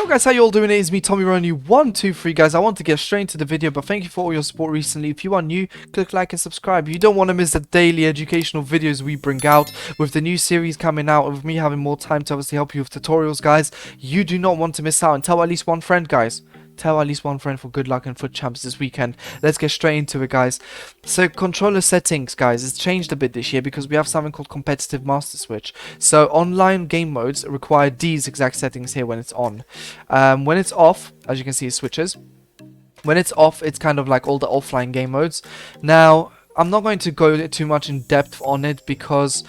Yo guys, how you all doing? It is me, tomironi123 guys. I want to get straight into the video, but thank you for all your support recently. If you are new, click like and subscribe. You don't want to miss the daily educational videos we bring out with the new series coming out, with me having more time to obviously help you with tutorials, guys. You do not want to miss out, and tell at least one friend, guys. Tell at least one friend for good luck in FUT Champs this weekend. Let's get straight into it, guys. So controller settings, guys, it's changed a bit this year because we have something called competitive master switch. So online game modes require these exact settings here when it's on. When it's off, as you can see, it switches. When it's off, it's kind of like all the offline game modes. Now, I'm not going to go too much in depth on it because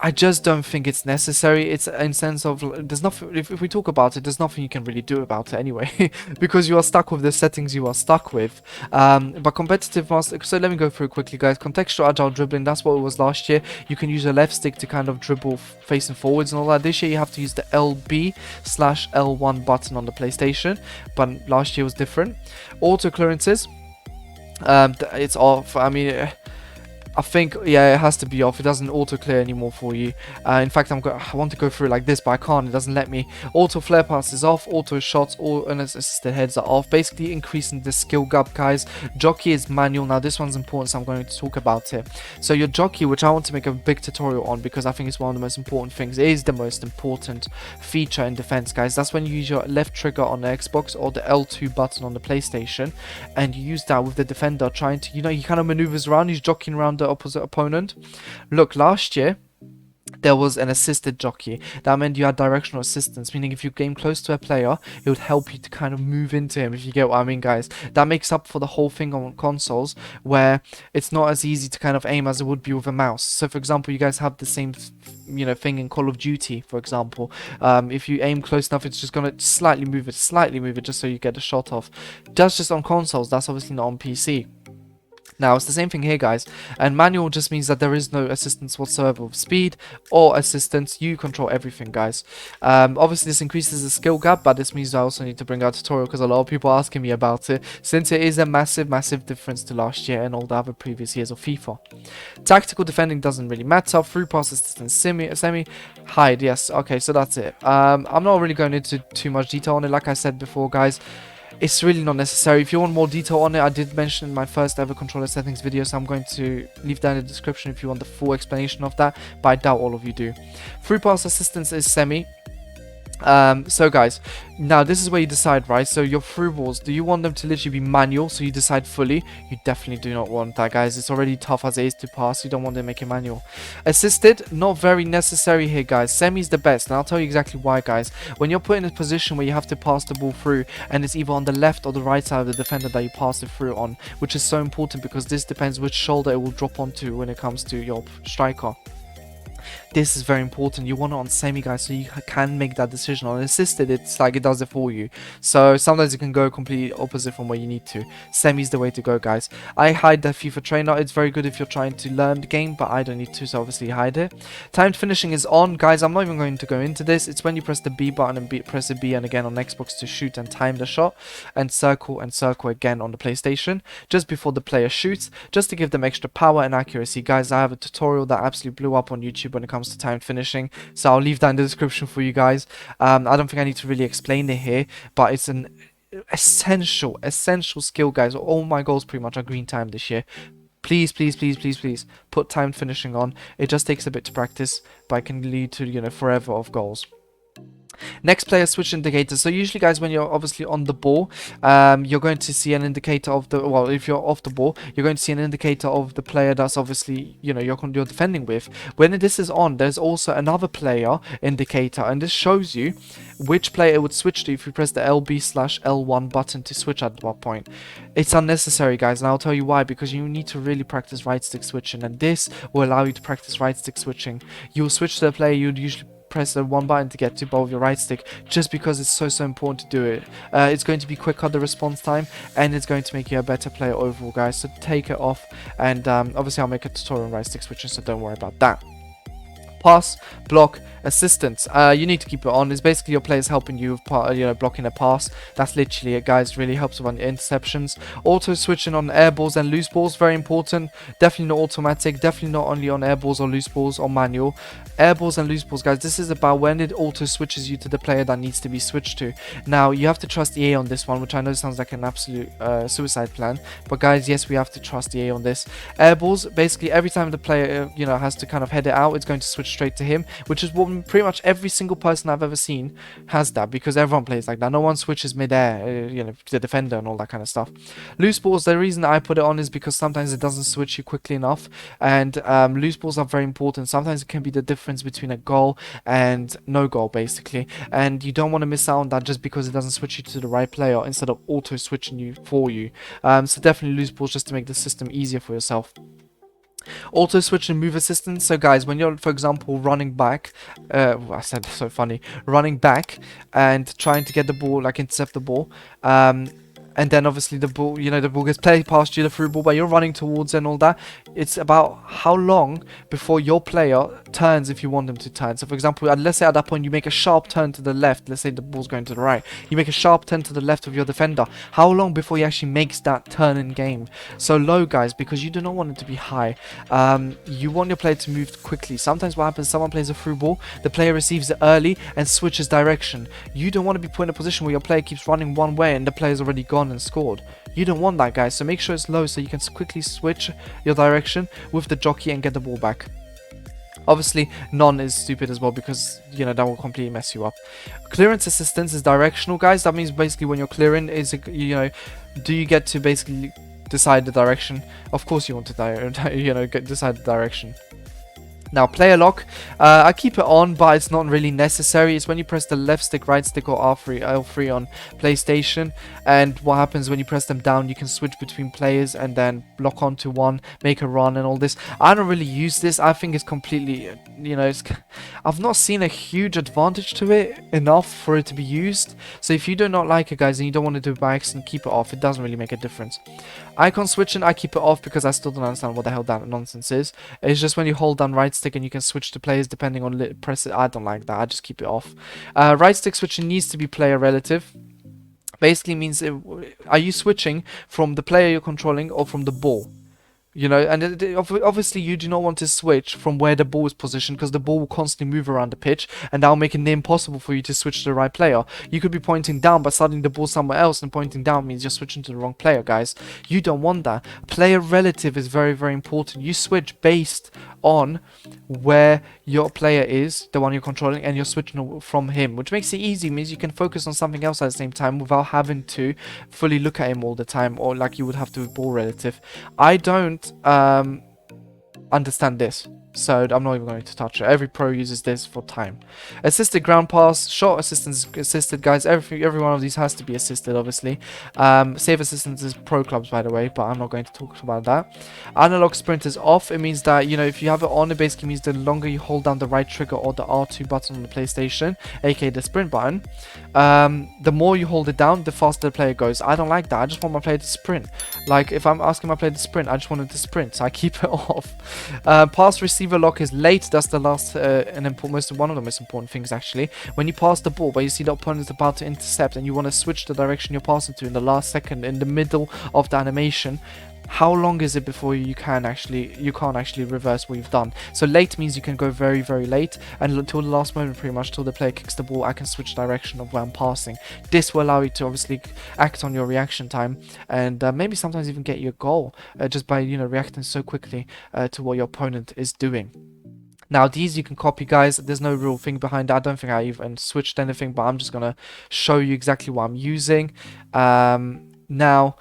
I just don't think it's necessary. It's in sense of there's nothing. If we talk about it, there's nothing you can really do about it anyway, because you are stuck with the settings you are stuck with. But competitive master. So let me go through quickly, guys. Contextual agile dribbling. That's what it was last year. You can use a left stick to kind of dribble facing forwards and all that. This year you have to use the LB/L1 button on the PlayStation, but last year was different. Auto clearances. It's off. I mean, I think, yeah, it has to be off. It doesn't auto clear anymore for you. In fact, I want to go through it like this, but I can't. It doesn't let me. Auto flare pass is off. Auto shots, all unassisted heads are off. Basically increasing the skill gap, guys. Jockey is manual. Now this one's important, so I'm going to talk about it. So your jockey, which I want to make a big tutorial on because I think it's one of the most important things, it is the most important feature in defense, guys. That's when you use your left trigger on the Xbox or the L2 button on the PlayStation, and you use that with the defender trying to, he kind of maneuvers around. He's jockeying around the opposite opponent. Look, last year there was an assisted jockey. That meant you had directional assistance, meaning if you came close to a player, it would help you to kind of move into him, if you get what I mean, guys. That makes up for the whole thing on consoles where it's not as easy to kind of aim as it would be with a mouse. So for example, you guys have the same thing in Call of Duty, for example. If you aim close enough, it's just gonna slightly move it just so you get a shot off. That's just on consoles. That's obviously not on PC. Now, it's the same thing here, guys, and manual just means that there is no assistance whatsoever with speed or assistance. You control everything, guys. Obviously, this increases the skill gap, but this means I also need to bring out a tutorial because a lot of people are asking me about it, since it is a massive difference to last year and all the other previous years of FIFA. Tactical defending doesn't really matter. Through pass assistance, semi, hide, yes, okay, so that's it. I'm not really going into too much detail on it, like I said before, guys. It's really not necessary. If you want more detail on it, I did mention in my first ever controller settings video, so I'm going to leave that in the description if you want the full explanation of that, but I doubt all of you do. Through pass assistance is semi. So guys, now this is where you decide, right? So your through balls, do you want them to literally be manual, so you decide fully? You definitely do not want that, guys. It's already tough as it is to pass. You don't want to make it manual. Assisted, not very necessary here, guys. Semi is the best, and I'll tell you exactly why, guys. When you're put in a position where you have to pass the ball through, and it's either on the left or the right side of the defender that you pass it through on, which is so important because this depends which shoulder it will drop onto when it comes to your striker. This is very important. You want it on semi, guys, so you can make that decision. On assisted, it's like it does it for you. So sometimes you can go completely opposite from where you need to. Semi is the way to go, guys. I hide the FIFA trainer. It's very good if you're trying to learn the game, but I don't need to, so obviously hide it. Timed finishing is on, guys. I'm not even going to go into this. It's when you press the B button and press the B and again on Xbox to shoot and time the shot, and circle again on the PlayStation just before the player shoots, just to give them extra power and accuracy. Guys, I have a tutorial that absolutely blew up on YouTube when it comes to timed finishing, so I'll leave that in the description for you guys. I don't think I need to really explain it here, but it's an essential skill, guys. All my goals pretty much are green time this year. Please put timed finishing on. It just takes a bit to practice, but it can lead to forever of goals. Next, player switch indicator. So usually, guys, when you're obviously on the ball, you're going to see an indicator of the, well, if you're off the ball, you're going to see an indicator of the player that's obviously, you're defending with. When this is on, there's also another player indicator, and this shows you which player it would switch to if you press the LB/L1 button to switch at that point. It's unnecessary, guys, and I'll tell you why, because you need to really practice right stick switching, and this will allow you to practice right stick switching. You'll switch to the player you'd usually press the one button to get to both your right stick, just because it's so important to do it. It's going to be quicker, the response time, and it's going to make you a better player overall, guys. So take it off, and obviously I'll make a tutorial on right stick switching, so don't worry about that. Pass, block, assistance. You need to keep it on. It's basically your players helping you with blocking a pass. That's literally it, guys. Really helps with on your interceptions. Auto switching on air balls and loose balls, very important. Definitely not automatic. Definitely not only on air balls or loose balls or manual. Air balls and loose balls, guys. This is about when it auto switches you to the player that needs to be switched to. Now you have to trust EA on this one, which I know sounds like an absolute suicide plan, but guys, yes, we have to trust EA on this. Air balls, basically every time the player has to kind of head it out, it's going to switch straight to him, which is what pretty much every single person I've ever seen has that, because everyone plays like that. No one switches mid-air, the defender and all that kind of stuff. Loose balls, the reason I put it on is because sometimes it doesn't switch you quickly enough, and loose balls are very important. Sometimes it can be the difference between a goal and no goal, basically, and you don't want to miss out on that just because it doesn't switch you to the right player instead of auto switching you for you. So definitely loose balls just to make the system easier for yourself. Auto switch and move assistance. So guys, when you're, for example, running back, I said so funny, running back and trying to get the ball, like intercept the ball, and then obviously the ball, the ball gets played past you, the through ball, but you're running towards it and all that. It's about how long before your player turns if you want them to turn. So for example, let's say at that point you make a sharp turn to the left. Let's say the ball's going to the right. You make a sharp turn to the left of your defender. How long before he actually makes that turn in game? So low, guys, because you do not want it to be high. You want your player to move quickly. Sometimes what happens, someone plays a through ball, the player receives it early and switches direction. You don't want to be put in a position where your player keeps running one way and the player's already gone and scored. You don't want that, guys, so make sure it's low so you can quickly switch your direction with the jockey and get the ball back. Obviously, none is stupid as well because, that will completely mess you up. Clearance assistance is directional, guys. That means basically when you're clearing, do you get to basically decide the direction? Of course you want to decide the direction. Now, player lock, I keep it on, but it's not really necessary. It's when you press the left stick, right stick, or L3 on PlayStation. And what happens when you press them down, you can switch between players and then lock onto one, make a run and all this. I don't really use this. I think it's completely, I've not seen a huge advantage to it enough for it to be used. So if you do not like it, guys, and you don't want to do it by accident, keep it off. It doesn't really make a difference. Icon switching, I keep it off because I still don't understand what the hell that nonsense is. It's just when you hold down right stick and you can switch to players depending on press it. I don't like that. I just keep it off. Right stick switching needs to be player relative. Basically means, are you switching from the player you're controlling or from the ball? And obviously you do not want to switch from where the ball is positioned because the ball will constantly move around the pitch and that will make it impossible for you to switch to the right player. You could be pointing down but suddenly the ball's somewhere else, and pointing down means you're switching to the wrong player, guys. You don't want that. Player relative is very, very important. You switch based on where your player is, the one you're controlling, and you're switching from him, which makes it easy. Means you can focus on something else at the same time without having to fully look at him all the time, or like you would have to with ball relative. I don't understand this, so I'm not even going to touch it. Every pro uses this for time. Assisted ground pass, shot assistance assisted, guys. Every one of these has to be assisted, obviously. Save assistance is pro clubs, by the way, but I'm not going to talk about that. Analog sprint is off. It means that, if you have it on, it basically means the longer you hold down the right trigger or the R2 button on the PlayStation, aka the sprint button, the more you hold it down, the faster the player goes. I don't like that. I just want my player to sprint. Like, if I'm asking my player to sprint, I just want him to sprint, so I keep it off. Pass receiver lock is late. That's the last one of the most important things, actually. When you pass the ball but you see the opponent is about to intercept and you want to switch the direction you're passing to in the last second, in the middle of the animation, how long is it before you can't actually reverse what you've done? So late means you can go very, very late, and until the last moment, pretty much till the player kicks the ball, I can switch direction of where I'm passing. This will allow you to obviously act on your reaction time, and maybe sometimes even get your goal just by reacting so quickly to what your opponent is doing. Now, these you can copy, guys. There's no real thing behind that. I don't think I even switched anything, but I'm just gonna show you exactly what I'm using. Now,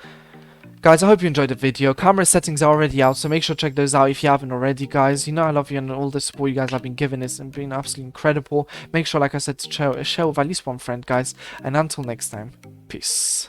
guys, I hope you enjoyed the video. Camera settings are already out, so make sure to check those out if you haven't already, guys. I love you, and all the support you guys have been giving has been absolutely incredible. Make sure, like I said, to share with at least one friend, guys. And until next time, peace.